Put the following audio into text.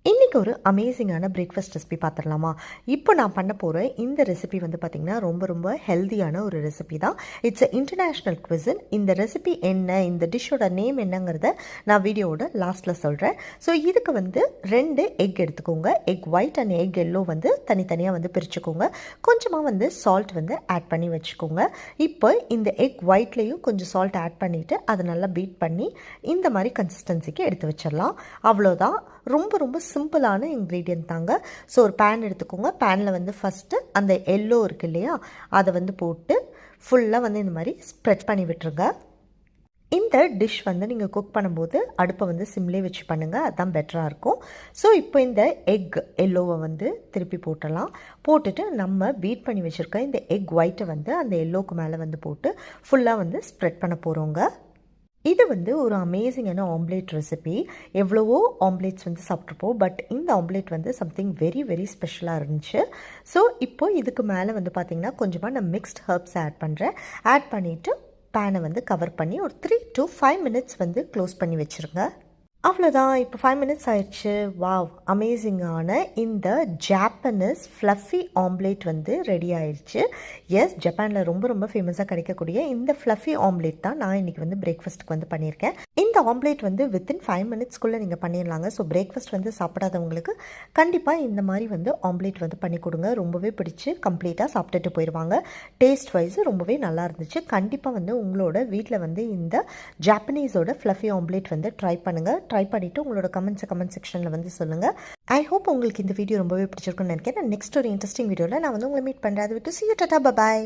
இன்றைக்கி ஒரு அமேசிங்கான பிரேக்ஃபாஸ்ட் ரெசிபி பார்த்துடலாமா? இப்போ நான் பண்ண போகிற இந்த ரெசிபி வந்து பார்த்திங்கன்னா ரொம்ப ஹெல்த்தியான ஒரு ரெசிபி தான். It's a international cuisine. இந்த ரெசிபி என்ன, இந்த டிஷ்ஷோட நேம் என்னங்கிறத நான் வீடியோவோட லாஸ்ட்டில் சொல்கிறேன். ஸோ இதுக்கு வந்து 2 எக் எடுத்துக்கோங்க. Egg white and egg yellow வந்து தனித்தனியாக வந்து பிரிச்சுக்கோங்க. கொஞ்சமாக வந்து சால்ட் வந்து ஆட் பண்ணி வச்சுக்கோங்க. இப்போ இந்த எக் ஒயிட்லேயும் கொஞ்சம் சால்ட் ஆட் பண்ணிவிட்டு அதை நல்லா பீட் பண்ணி இந்த மாதிரி கன்சிஸ்டன்சிக்கு எடுத்து வச்சிடலாம். அவ்வளோதான். ரொம்ப சிம்பிளான இன்க்ரீடியன்ட் தாங்க. ஸோ ஒரு பேன் எடுத்துக்கோங்க. பேனில் வந்து ஃபஸ்ட்டு அந்த எல்லோ இருக்குது இல்லையா, அதை வந்து போட்டு ஃபுல்லாக வந்து இந்த மாதிரி ஸ்ப்ரெட் பண்ணி விட்டுருங்க. இந்த டிஷ் வந்து நீங்கள் குக் பண்ணும்போது அடுப்பை வந்து சிம்லே வச்சு பண்ணுங்கள், அதுதான் பெட்டராக இருக்கும். ஸோ இப்போ இந்த எக் எல்லோவை வந்து திருப்பி போட்டலாம். போட்டுட்டு நம்ம பீட் பண்ணி வச்சுருக்க இந்த எக் ஒயிட்டை வந்து அந்த எல்லோவுக்கு மேலே வந்து போட்டு ஃபுல்லாக வந்து ஸ்ப்ரெட் பண்ண போகிறோங்க. இது வந்து ஒரு அமேசிங்கான ஆம்லேட் ரெசிபி. எவ்வளவோ ஆம்லேட்ஸ் வந்து சாப்பிட்ருப்போம், பட் இந்த ஆம்லேட் வந்து சம்திங் வெரி ஸ்பெஷலாக இருந்துச்சு. ஸோ இப்போ இதுக்கு மேலே வந்து பார்த்திங்கன்னா கொஞ்சமாக நான் மிக்ஸ்ட் ஹர்ப்ஸ் ஆட் பண்ணுறேன். ஆட் பண்ணிவிட்டு பேனை வந்து கவர் பண்ணி ஒரு 3 to 5 மினிட்ஸ் வந்து க்ளோஸ் பண்ணி வச்சுருங்க. அவ்வளோதான். இப்போ 5 மினிட்ஸ் ஆயிடுச்சு. வாவ், அமேசிங்கான இந்த ஜாப்பனீஸ் ஃப்ளஃபி ஆம்லேட் வந்து ரெடி ஆயிடுச்சு. எஸ், ஜப்பானில் ரொம்ப ஃபேமஸாக கிடைக்கக்கூடிய இந்த ஃப்ளஃபி ஆம்லேட் தான் நான் இன்றைக்கி வந்து பிரேக்ஃபாஸ்ட்டுக்கு வந்து பண்ணியிருக்கேன். இந்த ஆம்லேட் வந்து வித்தின் 5 மினிட்ஸ்க்குள்ளே நீங்கள் பண்ணிடலாங்க. ஸோ பிரேக்ஃபாஸ்ட் வந்து சாப்பிடாதவங்களுக்கு கண்டிப்பாக இந்த மாதிரி வந்து ஆம்லேட் வந்து பண்ணி கொடுங்க. ரொம்பவே பிடிச்சி கம்ப்ளீட்டாக சாப்பிட்டுட்டு போயிடுவாங்க. டேஸ்ட் வைஸ் ரொம்பவே நல்லா இருந்துச்சு. கண்டிப்பாக வந்து உங்களோட வீட்டில் வந்து இந்த ஜாப்பனீஸோட ஃப்ளஃபி ஆம்லேட் வந்து ட்ரை பண்ணுங்கள். ட்ரை பண்ணிவிட்டு உங்களோட கமெண்ட் செக்ஷனில் வந்து சொல்லுங்கள். ஐ ஹோப் உங்களுக்கு இந்த வீடியோ ரொம்பவே பிடிச்சிருக்குன்னு நினைக்கிறேன். நெக்ஸ்ட் ஒரு இன்ட்ரெஸ்டிங் வீடியோவில் நான் வந்து உங்களை மீட் பண்ணுறேன். அது விட்டு see you, tata, bye bye.